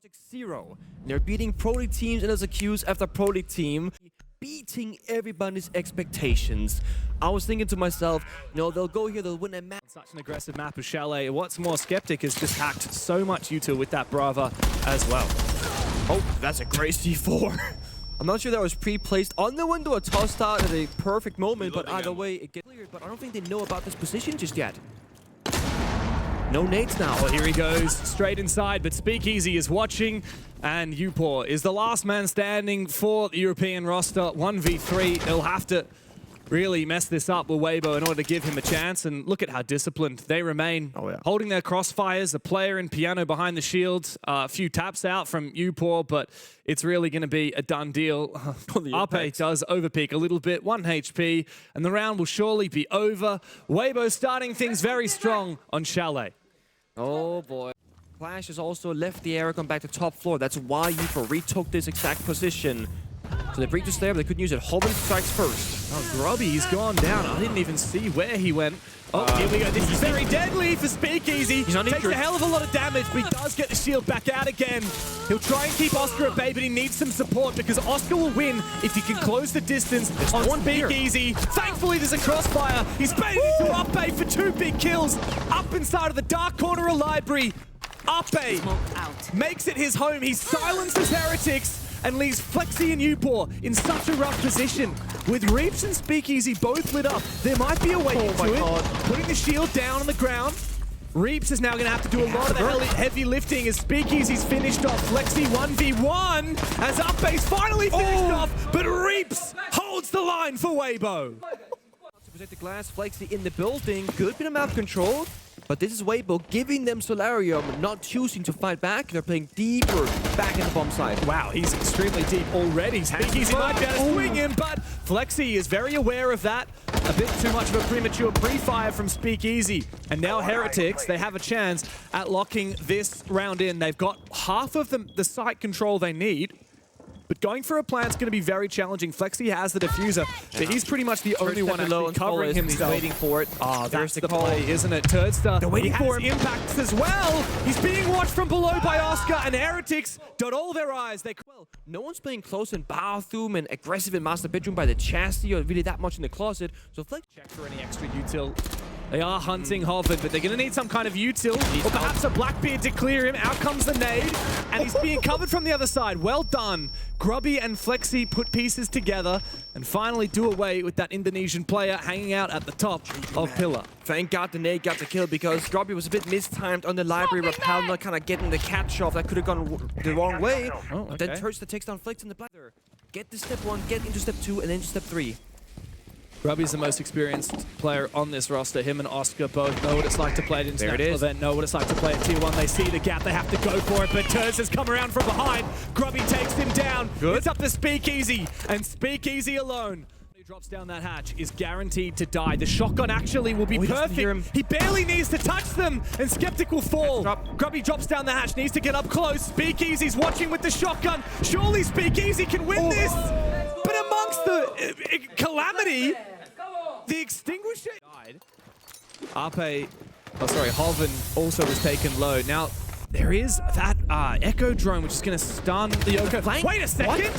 Project Zero. They're beating Pro League teams and as accused after Pro League team, beating everybody's expectations. I was thinking to myself, you know, they'll go here, they'll win a match. Such an aggressive map of Chalet. What's more, Skeptic has just hacked so much util with that Brava as well. Oh, that's a great C4. I'm not sure that was pre-placed on the window, a toss start at a perfect moment, but either way, it gets cleared. But I don't think they know about this position just yet. No nades now. Well, here he goes, straight inside, but Speakeasy is watching, and Upor is the last man standing for the European roster. 1v3, they'll have to really mess this up with Weibo in order to give him a chance, and look at how disciplined they remain. Holding their crossfires, a player in piano behind the shields, a few taps out from Upor, but it's really going to be a done deal. Ape does overpeak a little bit, 1 HP, and the round will surely be over. Weibo starting things very strong on Chalet. Oh boy. Flash has also left the area, gone back to top floor. That's why Upor retook this exact position. So they breach the stair, but they couldn't use it. Hoban strikes first. Oh, Grubby, he's gone down. I didn't even see where he went. Oh, here we go. This is very deadly for Speakeasy. He takes a hell of a lot of damage, but he does get the shield back out again. He'll try and keep Oscar at bay, but he needs some support because Oscar will win if he can close the distance on Speakeasy. Thankfully, there's a crossfire. He's baited into Ape for 2 big kills. Up inside of the dark corner of library. Ape makes it his home. He silences Heretics and leaves Flexi and Upor in such a rough position. With Reaps and Speakeasy both lit up, there might be a way into it. Putting the shield down on the ground. Reaps is now going to have to do a lot of the heavy lifting as Speakeasy's finished off. Flexi 1v1 as Ape's finally finished off, but Reaps holds the line for Weibo. To protect the glass, Flexi in the building. Good bit of map control. But this is Weibo giving them Solarium, not choosing to fight back. They're playing deeper back in the bomb side. Wow, he's extremely deep already. Speakeasy might be able to swing him, but Flexi is very aware of that. A bit too much of a premature pre-fire from Speakeasy. And now Heretics, they have a chance at locking this round in. They've got half of the site control they need. But going for a plant's going to be very challenging. Flexi has the diffuser, but he's pretty much the only one actually covering himself. He's waiting for it. Oh, that's the play, isn't it? Turdstar, they're waiting for him. Impacts as well. He's being watched from below by Oscar, and Heretics dot all their eyes. Well, no one's playing close in bathroom and aggressive in master bedroom by the chassis or really that much in the closet. So Flexi check for any extra util. They are hunting Hoven, but they're going to need some kind of util, or perhaps a Blackbeard to clear him. Out comes the nade, and he's being covered from the other side. Well done. Grubby and Flexi put pieces together and finally do away with that Indonesian player hanging out at the top of Pillar. Thank God the nade got the kill because Grubby was a bit mistimed on the library rappel, not kind of getting the catch off. That could have gone the wrong way. But then Turdstar takes down Flex in the black. Get to step 1, get into step 2, and then to step 3. Grubby's the most experienced player on this roster. Him and Oscar both know what it's like to play at international event, know what it's like to play at Tier 1. They see the gap, they have to go for it, but Turds has come around from behind. Grubby takes him down. It's up to Speakeasy, and Speakeasy alone. He drops down that hatch, is guaranteed to die. The shotgun actually will be perfect. He barely needs to touch them, and Skeptic will fall. Grubby drops down the hatch, needs to get up close. Speakeasy's watching with the shotgun. Surely Speakeasy can win this, but amongst the calamity, the extinguisher died. Hoven also was taken low. Now, there is that Echo drone, which is going to stun the Yoko. Wait a second!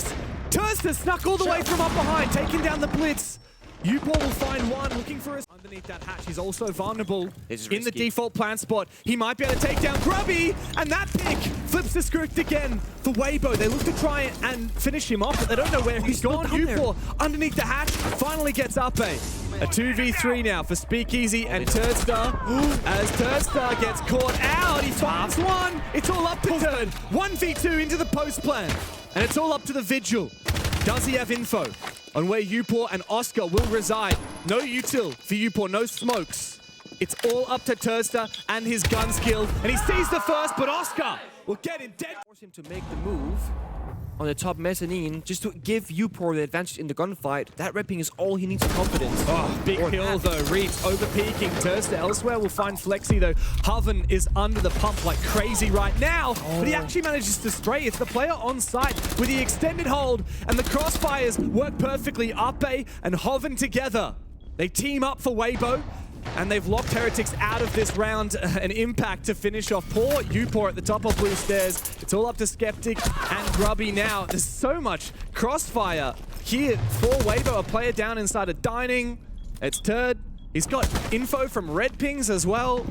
Turdstar snuck all the way from up behind, taking down the Blitz. Upor will find one, looking for us underneath that hatch. He's also vulnerable in the default plant spot. He might be able to take down Grubby, and that pick flips the script again for Weibo. They look to try and finish him off, but they don't know where he's gone. Upor underneath the hatch finally gets Ape. A 2v3 now for Speakeasy and Turdstar. As Turdstar gets caught out, he finds one. It's all up to Turd. 1v2 into the post plan, and it's all up to the Vigil. Does he have info on where Upor and Oscar will reside? No util for Upor, no smokes. It's all up to Turdstar and his gun skill, and he sees the first, but Oscar will get him dead. Force him to make the move on the top mezzanine just to give Upor the advantage in the gunfight. That repping is all he needs for confidence. Oh, big kill though. Reaps over-peaking. Turdstar elsewhere will find Flexi though. Hoven is under the pump like crazy right now, but he actually manages to stray. It's the player on site with the extended hold, and the crossfires work perfectly. Ape and Hoven together. They team up for Weibo. And they've locked Heretics out of this round. An impact to finish off. Poor Upor at the top of blue stairs. It's all up to Skeptic and Grubby now. There's so much crossfire here for Weibo. A player down inside a dining. It's Turd. He's got info from Red Pings as well.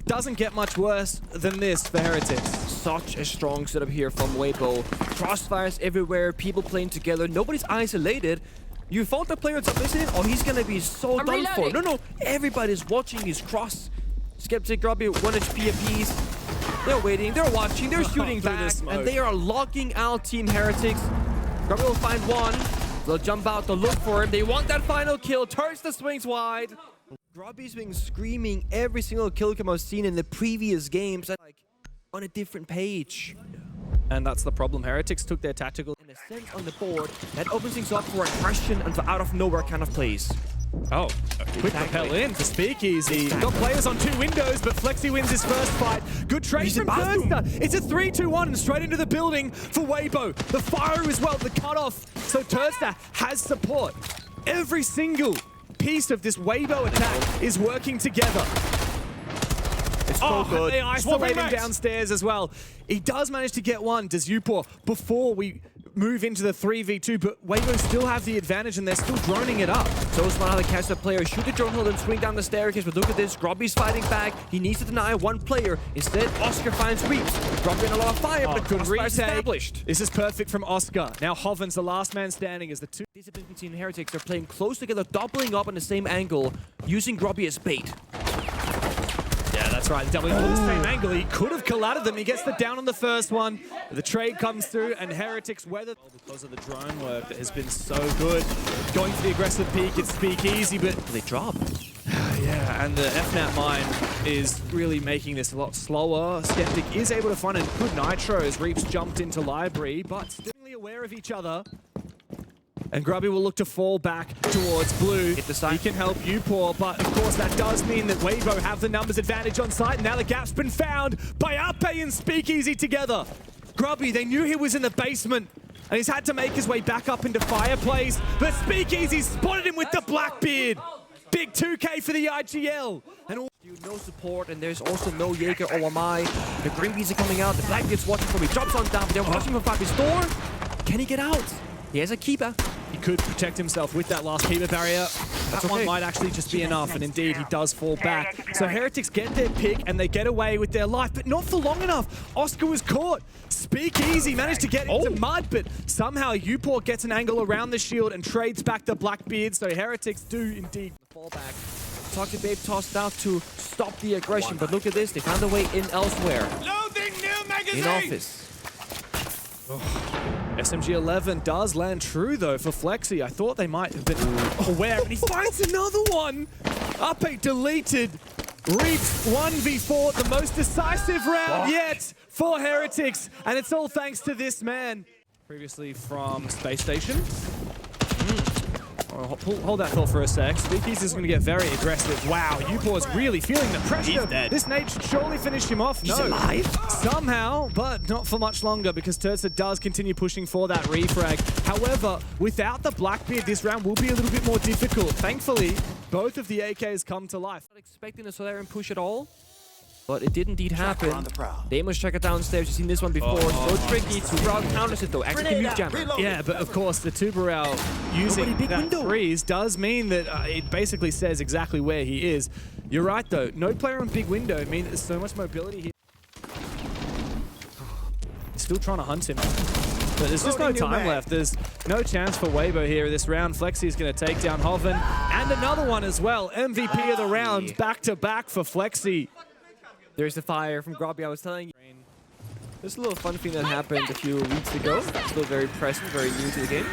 Doesn't get much worse than this for Heretics. Such a strong setup here from Weibo. Crossfires everywhere, people playing together, nobody's isolated. You thought the player was listening? Oh, he's gonna be so done for. No, everybody's watching his cross. Skeptic, Grubby, 1 HP apiece. They're waiting, they're watching, they're shooting back, and they are locking out Team Heretics. Grubby will find one. They'll jump out, they'll look for him. They want that final kill. Turns the swings wide. Grubby's been screaming every single kill cam I've seen in the previous games, like on a different page. And that's the problem. Heretics took their tactical In a sense on the board, that opens things up for aggression and for out of nowhere kind of plays. Oh, quick propel in for Speakeasy. Got players on 2 windows, but Flexi wins his first fight. Good trade from Thurster. It's a 3-2-1 and straight into the building for Weibo. The fire as well, the cutoff. So Thurster has support. Every single piece of this Weibo attack is working together. It's so good. They isolate him downstairs as well. He does manage to get one, does Upor, before we move into the 3v2, but Weibo still have the advantage and they're still droning it up. So smart how the caster player shoot the drone hill and swing down the staircase, but look at this, Grubby's fighting back. He needs to deny one player. Instead, Oscar finds Reaps. Grubby in a lot of fire, but a good retake. Established. This is perfect from Oscar. Now Hoven's the last man standing as the 2 Discipline between Heretics. They're playing close together, doubling up on the same angle, using Grubby as bait. Yeah, that's right. Doubling on the same angle. He could have collided them. He gets the down on the first one. The trade comes through, and Heretics weather because of the drone work that has been so good. Going for the aggressive peek, it's Speakeasy, but They drop. yeah, and the FNAT mine is really making this a lot slower. Skeptic is able to find a good nitro as Reaps jumped into library, but still aware of each other. And Grubby will look to fall back towards blue. Hit the side. He can help Upor, but of course that does mean that Weibo have the numbers advantage on site. Now the gap's been found by Ape and Speakeasy together. Grubby, they knew he was in the basement, and he's had to make his way back up into Fireplace, but Speakeasy spotted him with the Blackbeard. Big 2K for the IGL. And no support, and there's also no Jaeger or Amai. The Green Bees are coming out. The Blackbeard's watching for me. Drops on down. They're watching for Fabi's door. Can he get out? He has a keeper. He could protect himself with that last keeper barrier. That one might actually just be enough, and indeed he does fall back. So Heretics get their pick and they get away with their life, but not for long enough. Oscar was caught. Speakeasy managed to get into mud, but somehow Upor gets an angle around the shield and trades back the Blackbeard, so Heretics do indeed fall back. Toxic Babe tossed out to stop the aggression, but look at this. They found a way in elsewhere. Loading new magazine! In office. SMG-11 does land true, though, for Flexi. I thought they might have been aware, and he finds another one! Ape deleted. Reaps 1v4, the most decisive round yet for Heretics, and it's all thanks to this man. Previously from Space Station. Hold that thought for a sec. Speakeasy is going to get very aggressive. Wow, Upor's really feeling the pressure. He's dead. This nade should surely finish him off. He's alive? Somehow, but not for much longer because Tursa does continue pushing for that refrag. However, without the Blackbeard, this round will be a little bit more difficult. Thankfully, both of the AKs come to life. Not expecting a Solarian push at all, but it did indeed happen. Damos checker downstairs. You've seen this one before. So tricky. Tubarao counters it though. Actually, mute jammer. Yeah, but of course, the Tubarao using that freeze does mean that it basically says exactly where he is. You're right though. No player on big window means there's so much mobility here. Still trying to hunt him. But there's just no time left. There's no chance for Weibo here this round. Flexi is going to take down Hoven. And another one as well. MVP of the round, back-to-back for Flexi. There's the fire from Grubby. I was telling you. There's a little fun thing that happened a few weeks ago. Still very present, very new to the game.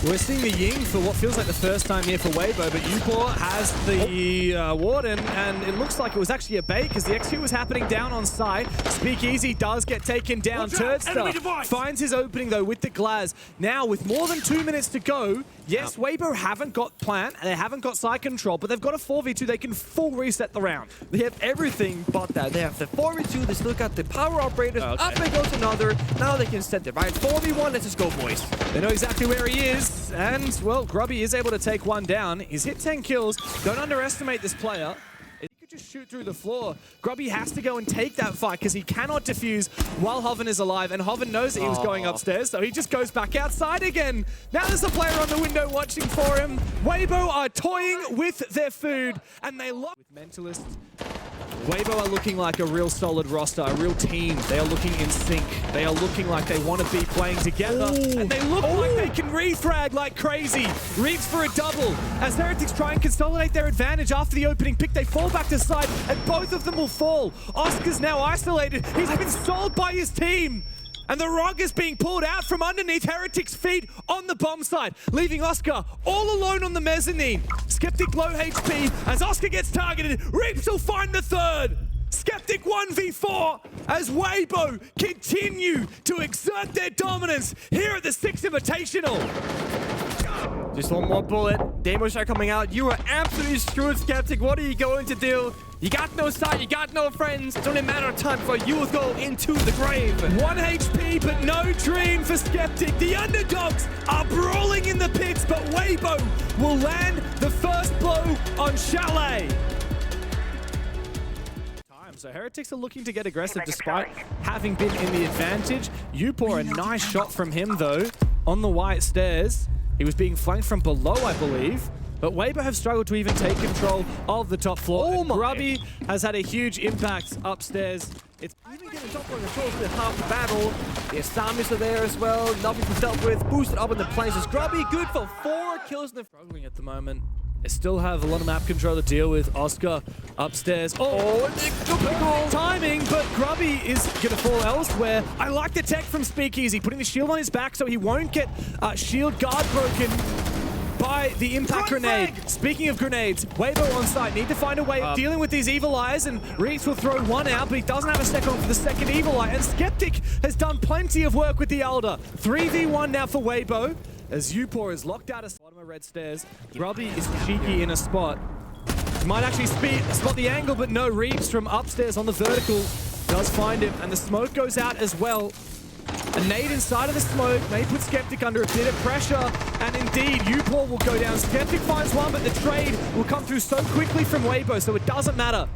We're seeing the Ying for what feels like the first time here for Weibo, but Upor has the Warden, and it looks like it was actually a bait because the execute was happening down on site. Speakeasy does get taken down. Turdster finds his opening though with the Glaz. Now with more than 2 minutes to go, Yes, Weibo haven't got plant, and they haven't got side control, but they've got a 4v2. They can full reset the round. They have everything but that. They have the 4v2, they still got the power operators, up they goes another. Now they can set it, right? 4v1, let's just go, boys. They know exactly where he is, and, well, Grubby is able to take one down. He's hit 10 kills. Don't underestimate this player. He could just shoot through the floor. Grubby has to go and take that fight because he cannot defuse while Hoven is alive, and Hoven knows that he was going upstairs, so he just goes back outside again. Now there's a player on the window watching for him. Weibo are toying with their food, and they lock with Mentalist. Weibo are looking like a real solid roster, a real team. They are looking in sync. They are looking like they want to be playing together. And they look like they can refrag like crazy. Reaps for a double. As Heretics try and consolidate their advantage after the opening pick, they fall back to side, and both of them will fall. Oscar's now isolated. He's been sold by his team. And the rug is being pulled out from underneath Heretics' feet on the bomb side, leaving Oscar all alone on the mezzanine. Skeptic low HP as Oscar gets targeted. Reaps will find the third. Skeptic 1v4 as Weibo continue to exert their dominance here at the Six Invitational. Just one more bullet. Demos are coming out. You are absolutely screwed, Skeptic. What are you going to do? You got no side, you got no friends. It's only a matter of time before you will go into the grave. 1 HP, but no dream for Skeptic. The underdogs are brawling in the pits, but Weibo will land the first blow on Chalet. So Heretics are looking to get aggressive despite having been in the advantage. Upor, a nice shot from him though, on the white stairs. He was being flanked from below, I believe. But Weibo have struggled to even take control of the top floor. Oh my. Grubby has had a huge impact upstairs. It's even getting top floor controls with half the battle. The Asamis are there as well. Nothing's been dealt with. Boosted up in the planes is Grubby. Good for 4 kills in the struggling at the moment. They still have a lot of map control to deal with. Oscar upstairs. Timing, but Grubby is going to fall elsewhere. I like the tech from Speakeasy, putting the shield on his back so he won't get shield guard broken by the impact grenade. Speaking of grenades, Weibo on site need to find a way of dealing with these evil eyes, and Reeks will throw one out, but he doesn't have a second for the second evil eye, and Skeptic has done plenty of work with the Elder. 3v1 now for Weibo, as Upor is locked out of bottom of red stairs. Grubby is cheeky in a spot. He might actually spot the angle, but no. Reeks from upstairs on the vertical does find him, and the smoke goes out as well. A nade inside of the smoke may put Skeptic under a bit of pressure, and indeed, Upor will go down. Skeptic finds one, but the trade will come through so quickly from Weibo, so it doesn't matter.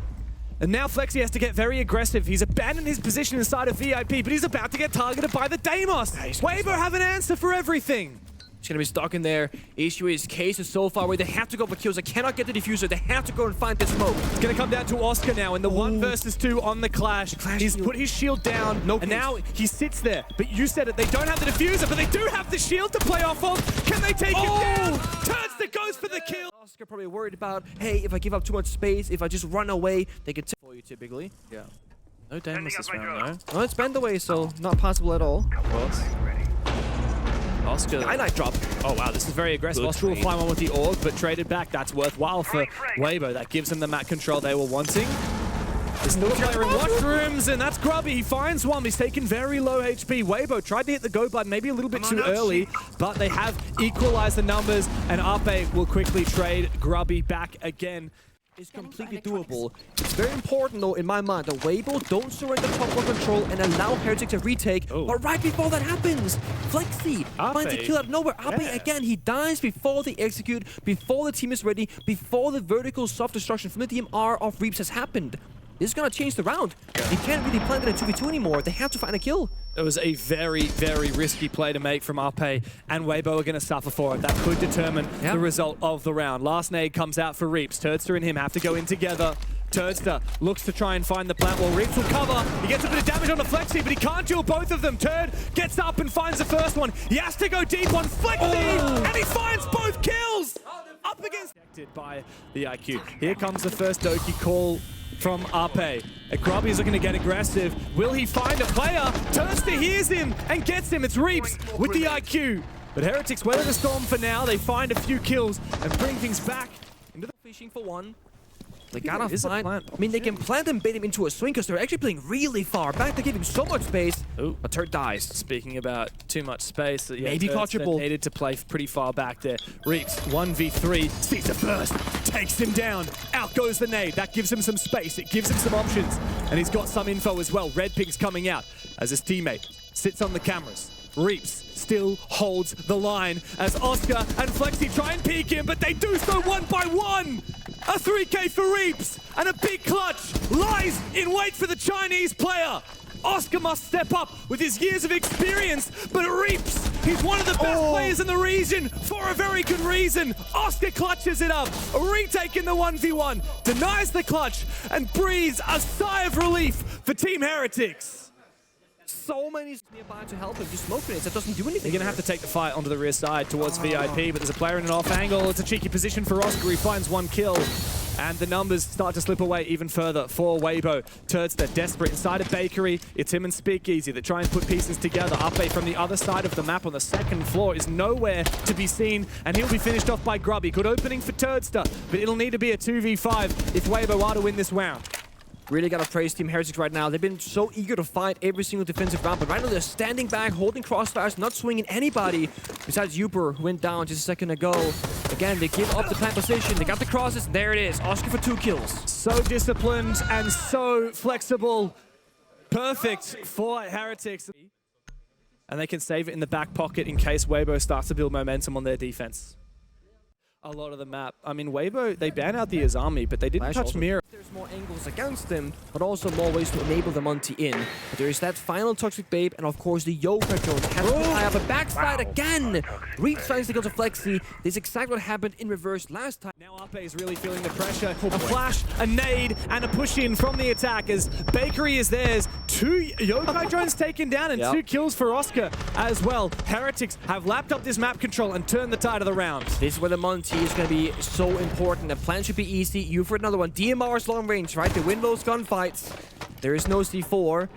And now Flexi has to get very aggressive. He's abandoned his position inside of VIP, but he's about to get targeted by the Deimos. Weibo have an answer for everything. He's gonna be stuck in there. Issue is Case is so far away. They have to go for kills. They cannot get the diffuser. They have to go and find the smoke. It's gonna come down to Oscar now in the 1 versus 2 on the clash. He's put his shield down, and now he sits there. But you said it, they don't have the diffuser, but they do have the shield to play off of. Can they take him down? Turnsta goes for the kill. Oscar probably worried about, hey, if I give up too much space, if I just run away, they can take for you typically. Yeah. No Deimos this round, though. No, it's bent away, so not possible at all. Of course. Oscar. Skylight drop. Oh wow, this is very aggressive. Oscar will fly one with the orb, but traded back. That's worthwhile for Weibo. That gives him the map control they were wanting. There's still a player in washrooms, and that's Grubby. He finds one. He's taken very low HP. Weibo tried to hit the go button maybe a little bit too early, but they have equalized the numbers, and Ape will quickly trade Grubby back again. Is completely doable. It's very important though in my mind that Weibo don't surrender top floor control and allow Heretics to retake. But right before that happens, Flexi finds a kill out of nowhere. Ape again, he dies before they execute, before the team is ready, before the vertical soft destruction from the DMR of Reaps has happened. This is gonna change the round. They can't really plant it in 2v2 anymore. They have to find a kill. It was a very, very risky play to make from Ape, and Weibo are going to suffer for it. That could determine the result of the round. Last nade comes out for Reaps. Turdster and him have to go in together. Turdster looks to try and find the plant while Reaps will cover. He gets a bit of damage on the Flexi, but he can't duel both of them. Turd gets up and finds the first one. He has to go deep on Flexi, and he finds both kills! Up against... by the IQ. Here comes the first Doki call from Ape. Grubby is looking to get aggressive. Will he find a player? Turnsta hears him and gets him. It's Reaps with the IQ. But Heretics weather the storm for now. They find a few kills and bring things back into the fishing for one. They gotta find. I mean, they can plant and bait him into a swing because they're actually playing really far back. They give him so much space. Ooh. A turret dies. Speaking about too much space, yeah, Maybe catchable. Needed to play pretty far back there. Reeks 1v3, sees it first, takes him down. Out goes the nade. That gives him some space. It gives him some options, and he's got some info as well. Red Pig's coming out as his teammate sits on the cameras. Reaps still holds the line as Oscar and Flexi try and peek him, but they do so one by one. A 3K for Reaps, and a big clutch lies in wait for the Chinese player. Oscar must step up with his years of experience, but Reaps, he's one of the best players in the region for a very good reason. Oscar clutches it up, a retake in the 1v1, denies the clutch, and breathes a sigh of relief for Team Heretics. So many nearby to help him. Just smoke grenades. That doesn't do anything. They're going to have to take the fight onto the rear side towards VIP, but there's a player in an off angle. It's a cheeky position for Oscar. He finds one kill, and the numbers start to slip away even further for Weibo. Turds, they're desperate. Inside a bakery, it's him and Speakeasy that try and put pieces together. Uppe from the other side of the map on the second floor is nowhere to be seen, and he'll be finished off by Grubby. Good opening for Turdster, but it'll need to be a 2v5 if Weibo are to win this round. Really gotta praise Team Heretics right now. They've been so eager to fight every single defensive round, but right now they're standing back, holding crossfires, not swinging anybody besides Uber, who went down just a second ago. Again, they give up the plant position. They got the crosses. There it is. Oscar for 2 kills. So disciplined and so flexible. Perfect for Heretics. And they can save it in the back pocket in case Weibo starts to build momentum on their defense. A lot of the map. I mean, Weibo, they ban out the Azami, but they didn't touch Mirror. There's more angles against them, but also more ways to enable the Monty in. But there is that final Toxic Babe, and of course the Yoga drone has to eye up a backslide again. Reaps finds the kill to Flexi. This is exactly what happened in reverse last time. Now Uppe is really feeling the pressure. A flash, a nade, and a push in from the attack as Bakery is theirs. 2 Yokai drones taken down and 2 kills for Oscar as well. Heretics have lapped up this map control and turned the tide of the round. This is where the Monty is going to be so important. The plan should be easy. You for another one. DMR's long range, right? They win those gunfights. There is no C4.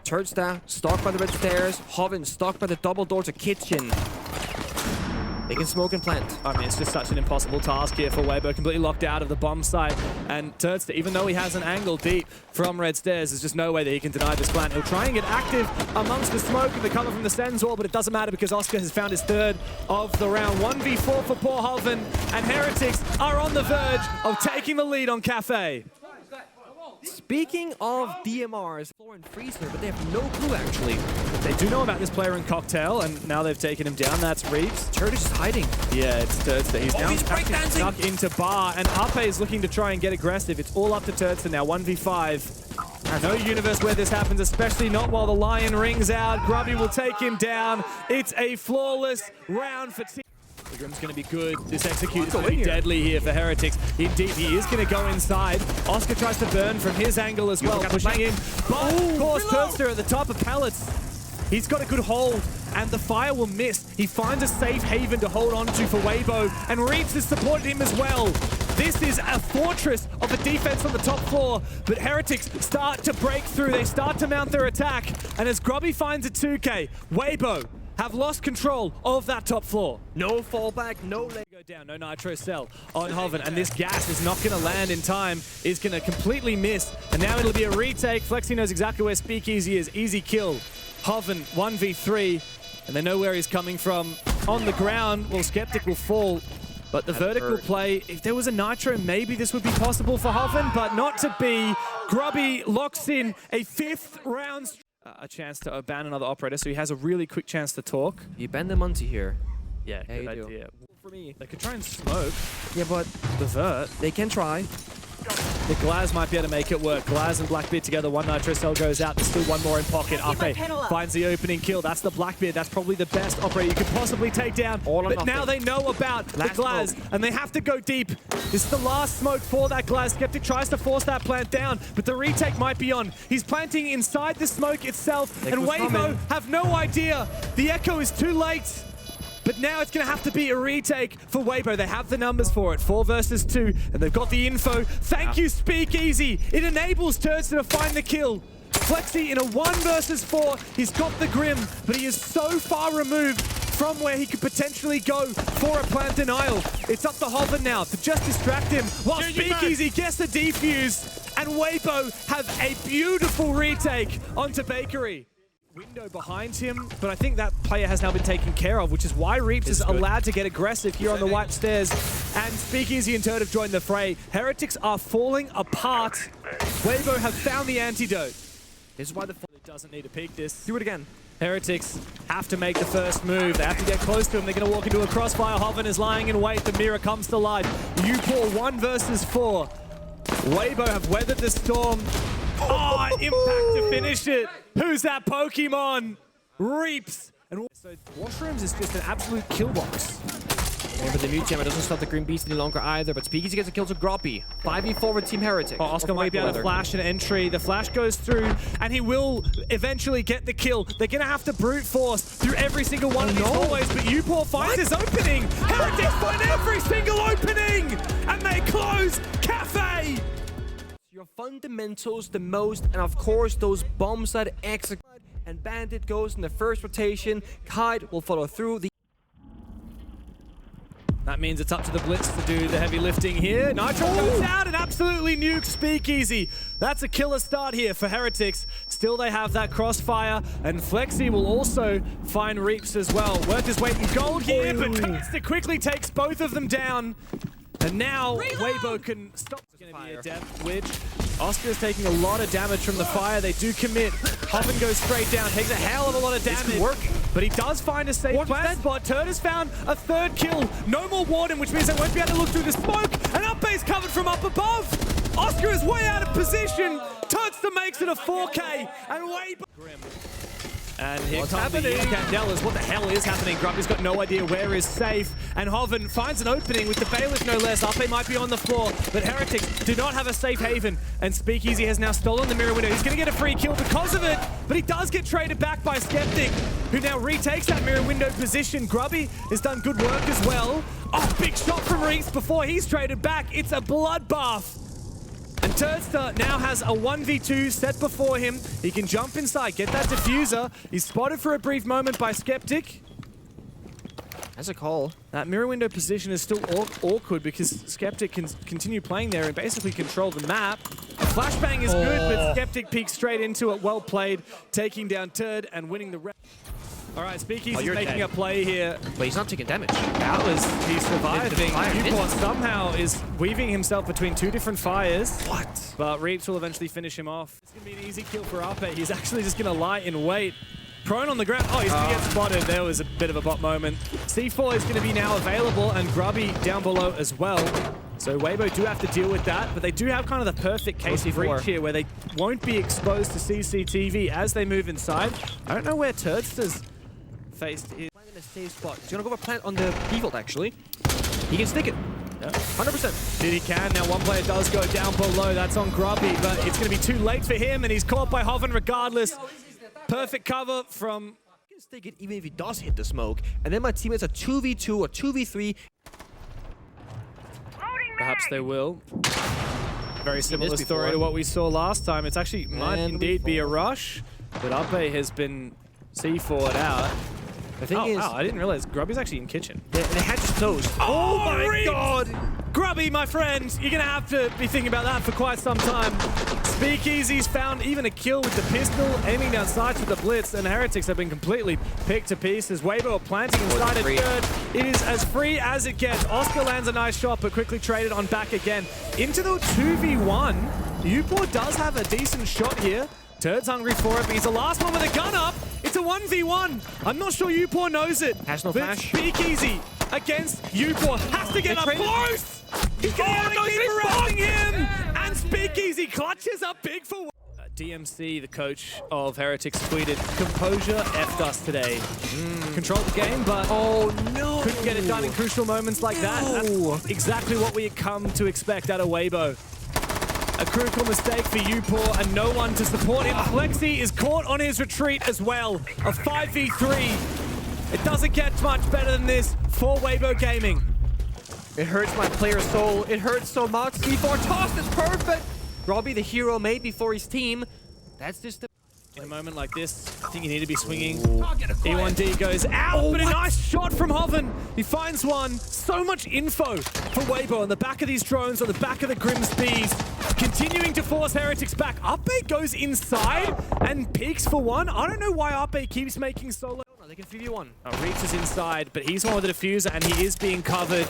Turdsta stalked by the red stairs. Hoven stalked by the double door to kitchen. They can smoke and plant. I mean, it's just such an impossible task here for Weibo, completely locked out of the bomb site. And Turdsta, even though he has an angle deep from red stairs, there's just no way that he can deny this plant. He'll try and get active amongst the smoke and the cover from the Sens wall, but it doesn't matter because Oscar has found his 3rd of the round. 1v4 for poor Hoven, and Heretics are on the verge of taking the lead on Cafe. Speaking of DMRs, Floor and Freezer, but they have no clue actually. They do know about this player in Cocktail, and now they've taken him down. That's Reeves. Turd is hiding. Yeah, it's Turdsta. He's now stuck into bar, and Uppe is looking to try and get aggressive. It's all up to Turdsta now, 1v5. No universe where this happens, especially not while the Lion rings out. Grubby will take him down. It's a flawless round for Team. The Grim's going to be good. This execute is going to be deadly here for Heretics. Indeed, he is going to go inside. Oscar tries to burn from his angle as well, pushing in. But, of course, Turdsta at the top of pallets. He's got a good hold, and the fire will miss. He finds a safe haven to hold on to for Weibo, and Reeves has supported him as well. This is a fortress of a defense on the top floor, but Heretics start to break through. They start to mount their attack, and as Grubby finds a 2K, Weibo have lost control of that top floor. No fallback, no leg. Go down, no nitro cell on Hoven, and this gas is not going to land in time, is going to completely miss, and now it'll be a retake. Flexi knows exactly where Speakeasy is. Easy kill. Hoven 1v3, and they know where he's coming from. On the ground, well, Skeptic will fall, but the vertical play, if there was a nitro, maybe this would be possible for Hoven, but not to be. Grubby locks in a 5th round. A chance to ban another operator, so he has a really quick chance to talk. You ban the Monty here. Yeah, good idea. For me. They could try and smoke. Yeah, but the vert. They can try. The Glaz might be able to make it work. Glaz and Blackbeard together. 1 nitro cell goes out. There's still 1 more in pocket. Uppe finds the opening kill. That's the Blackbeard. That's probably the best operator you could possibly take down. But now they know about the Glaz, and they have to go deep. This is the last smoke for that Glaz. Skeptic tries to force that plant down, but the retake might be on. He's planting inside the smoke itself, and Weibo have no idea. The echo is too late. But now it's going to have to be a retake for Weibo. They have the numbers for it. 4 versus 2, and they've got the info. Thank you, Speakeasy. It enables Turdsta to find the kill. Flexi in a 1 versus 4. He's got the Grim, but he is so far removed from where he could potentially go for a plant denial. It's up to Hoven now to just distract him while Speakeasy gets the defuse, and Weibo have a beautiful retake onto Bakery. Window behind him, but I think that player has now been taken care of, which is why Reaps is allowed to get aggressive here on the white stairs. And Speakeasy and Turd have joined the fray. Heretics are falling apart. Weibo have found the antidote. This is why the doesn't need to peek this. Do it again. Heretics have to make the first move. They have to get close to him. They're going to walk into a crossfire. Hoven is lying in wait. The mirror comes to life. UPOR 1 versus 4. Weibo have weathered the storm. Oh, impact to finish it. Who's that Pokemon? Reaps. And so Washrooms is just an absolute kill box. But the mute jammer doesn't stop the Green Beast any longer either, but Speakeasy gets a kill to Groppy. 5v4 with Team Heretic. Oh, Oscar might be able to flash an entry. The flash goes through, and he will eventually get the kill. They're going to have to brute force through every single one of these hallways, but UPOR finds his opening. Heretics find every single opening, and they close Cafe. Your fundamentals the most, and of course those bombs that execute. And Bandit goes in the first rotation. Kite will follow through. That means it's up to the Blitz to do the heavy lifting here. Nitro goes out and absolutely nukes Speakeasy. That's a killer start here for Heretics. Still they have that crossfire, and Flexi will also find Reaps as well. Worth his weight in gold here, but Turd quickly takes both of them down. And now Weibo can stop. It's going to be a depth witch. Oscar is taking a lot of damage from the fire. They do commit. Hoven goes straight down, takes a hell of a lot of damage. But he does find a safe plant spot. Turd has found a third kill. No more Warden, which means they won't be able to look through the smoke. And up base covered from up above. Oscar is way out of position. Turdster makes it a 4K. And Weibo. And here comes the Candelas. What the hell is happening? Grumpy's got no idea where is safe. And Hoven finds an opening with the Bailiff no less. Ape might be on the floor, but Heretics do not have a safe haven. And Speakeasy has now stolen the mirror window. He's going to get a free kill because of it, but he does get traded back by Skeptic, who now retakes that mirror window position. Grubby has done good work as well. Oh, big shot from Reese before he's traded back. It's a bloodbath. And Turdster now has a 1v2 set before him. He can jump inside, get that diffuser. He's spotted for a brief moment by Skeptic. That's a call. That mirror window position is still awkward because Skeptic can continue playing there and basically control the map. The flashbang is good, but Skeptic peeks straight into it. Well played, taking down Turd and winning the rep. All right, Speakeasy's making a play here. But he's not taking damage. That was, he's surviving. UPOR somehow is weaving himself between two different fires. What? But Reaps will eventually finish him off. It's going to be an easy kill for Ape. He's actually just going to lie in wait. Prone on the ground. Oh, he's going to get spotted. There was a bit of a bot moment. C4 is going to be now available, and Grubby down below as well. So Weibo do have to deal with that, but they do have kind of the perfect case of reach here where they won't be exposed to CCTV as they move inside. I don't know where Turdster's faced is. Plant in a safe spot. He's gonna go for plant on the default actually. He can stick it. Yeah. 100%. Did he can. Now one player does go down below. That's on Grubby, but it's gonna be too late for him, and he's caught by Hoven regardless. Perfect cover from... He can stick it even if he does hit the smoke. And then my teammates are 2v2 or 2v3. Perhaps they will. Very similar story to what we saw last time. It's actually might indeed be a rush, but Ape has been C4'd out. The thing is, I didn't realize Grubby's actually in kitchen. The hatch is closed. Oh my god! Grubby, my friend, you're gonna have to be thinking about that for quite some time. Speakeasy's found even a kill with the pistol, aiming down sights with the Blitz, and Heretics have been completely picked to pieces. Weibo planting inside a third. It is as free as it gets. Oscar lands a nice shot, but quickly traded on back again. Into the 2v1. UPOR does have a decent shot here. Turd's hungry for it, but he's the last one with a gun up. It's a 1v1. I'm not sure UPOR knows it. Has no flash. Speakeasy against UPOR. Has to get up close. He's going to keep harassing him. And Speakeasy clutches up big for... DMC, the coach of Heretics, tweeted, "Composure effed us today." Controlled the game, but couldn't get it done in crucial moments like that. That's exactly what we had come to expect out of Weibo. A critical mistake for UPOR and no one to support him. Flexi is caught on his retreat as well. A 5v3. It doesn't get much better than this for Weibo Gaming. It hurts my player's soul. It hurts so much. C4 tossed is perfect. Robbie, the hero made before his team. That's just the... In a moment like this, I think you need to be swinging. E1D goes out, but a nice shot from Hoven. He finds one. So much info for Weibo on the back of these drones, on the back of the Grimsby's. Continuing to force Heretics back. Ape goes inside and peeks for one. I don't know why Ape keeps making solo. They can 3v1. Reeps is inside, but he's one with the diffuser and he is being covered.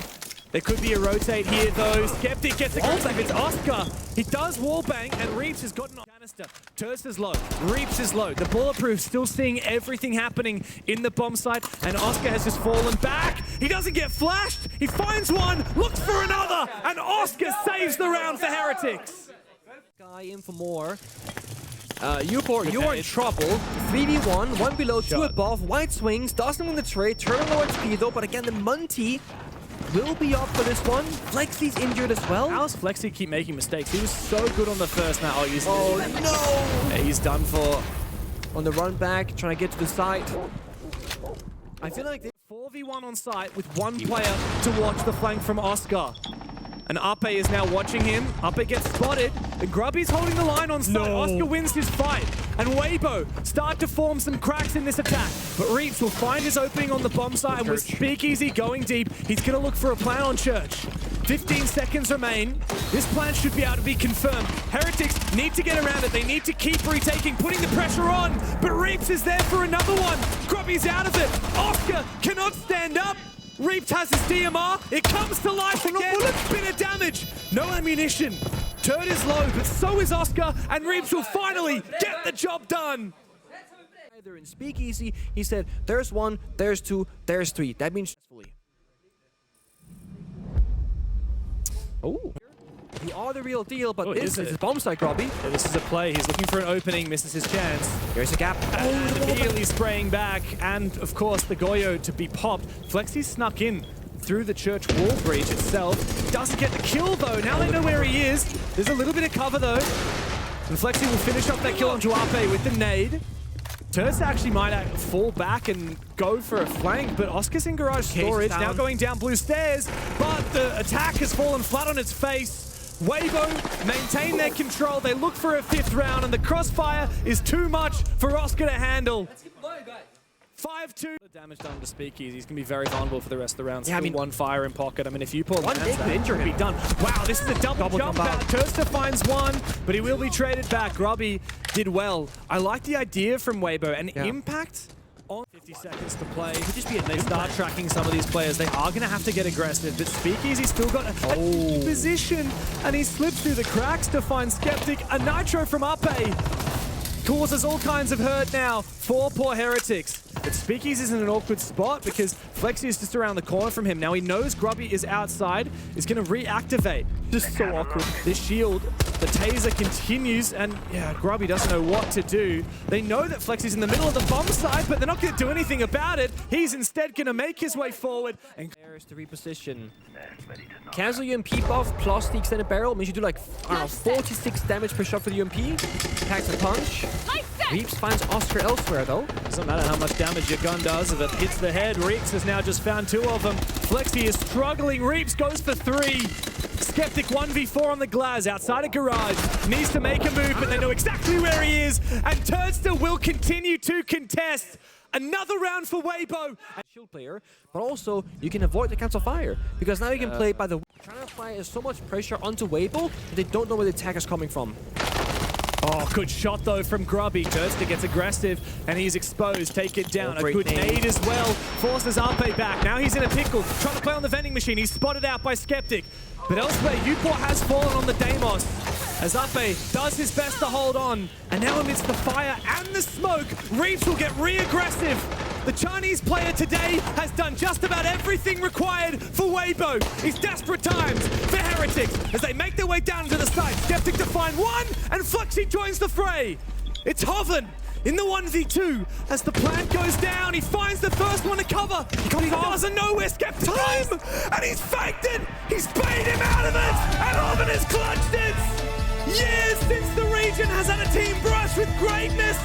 There could be a rotate here though. Skeptic gets a contact. It's Oscar. He does wallbang and Reeps has gotten a canister. Turst is low. Reeps is low. The bulletproof still seeing everything happening in the bomb site, and Oscar has just fallen back. He doesn't get flashed. He finds one, looks for another, and Oscar saves the round for Heretics. Guy in for more. Uport, you are in trouble. 3v1, 1 below, 2 above. White swings, doesn't win the trade. Turtle low HP though, but again, the Munty will be up for this one. Flexy's injured as well. How's Flexy keep making mistakes? He was so good on the first now. Oh no! He's done for. On the run back, trying to get to the site. I feel like 4v1 on site with one player to watch the flank from Oscar. And Ape is now watching him. Ape gets spotted. And Grubby's holding the line on site. No. Oscar wins his fight. And Weibo start to form some cracks in this attack. But Reeps will find his opening on the bomb site. And with Speakeasy going deep, he's going to look for a plan on Church. 15 seconds remain. This plan should be able to be confirmed. Heretics need to get around it. They need to keep retaking, putting the pressure on. But Reeps is there for another one. Grubby's out of it. Oscar cannot stand up. Reeps has his DMR. It comes to life again. Bit of damage. No ammunition. Turd is low, but so is Oscar. And Reeps will finally get the job done. Either in Speakeasy, he said, there's 1, there's 2, there's 3. That means successfully. Oh. You are the real deal, but this is bomb site, Grubby. Yeah, this is a play. He's looking for an opening, misses his chance. There's a gap. And immediately spraying back. And, of course, the Goyo to be popped. Flexy snuck in through the church wall breach itself. Doesn't get the kill, though. Now they know where he is. There's a little bit of cover, though. And Flexy will finish up that kill onto Ape with the nade. Turst actually might fall back and go for a flank, but Oscar's in garage storage, now going down blue stairs, but the attack has fallen flat on its face. Weibo maintain their control, they look for a 5th round, and the crossfire is too much for Oscar to handle. 5-2. Damage done to Speakeasy. He's going to be very vulnerable for the rest of the round. Still one fire in pocket. I mean, if you pull one that could be done. Wow, this is a double jump out. Turster finds one, but he will be traded back. Grubby did well. I like the idea from Weibo. An impact on 50 seconds to play. Could just be they start tracking some of these players. They are going to have to get aggressive, but Speakeasy's still got a position, and he slipped through the cracks to find Skeptic. A nitro from Ape causes all kinds of hurt now for poor Heretics. But Speakeasy's in an awkward spot because Flexy is just around the corner from him. Now he knows Grubby is outside, is going to reactivate. Just so awkward. This shield, the taser continues, and yeah, Grubby doesn't know what to do. They know that Flexy's in the middle of the bomb site, but they're not going to do anything about it. He's instead going to make his way forward. And there's the reposition. Cancel UMP buff plus the extended barrel means you do like, I don't know, 46 damage per shot for the UMP. Packs a punch. Reeps finds Oscar elsewhere though. Doesn't matter how much damage your gun does if it hits the head. Reeps has now just found 2 of them. Flexy is struggling. Reeps goes for 3. Skeptic 1v4 on the glass outside of garage. Needs to make a move, but they know exactly where he is. And Turnster will continue to contest. Another round for Weibo. Shield player, but also you can avoid the cancel fire because now you can play by the trying to apply so much pressure onto Weibo that they don't know where the attack is coming from. Oh, good shot though from Grubby. Turster gets aggressive and he's exposed. Take it down. A good nade as well. Forces Ape back. Now he's in a pickle. Trying to play on the vending machine. He's spotted out by Skeptic. But elsewhere, Uport has fallen on the Deimos as Ape does his best to hold on. And now amidst the fire and the smoke, Reeps will get re-aggressive. The Chinese player today has done just about everything required for Weibo. It's desperate times for Heretics as they make their way down to the site. Skeptic to find one, and Flexy joins the fray. It's Hoven in the 1v2 as the plant goes down. He finds the first one to cover. He doesn't know where Skeptic is, and he's faked it. He's baited him out of it, and Hoven has clutched it. Years since the region has had a team brush with greatness,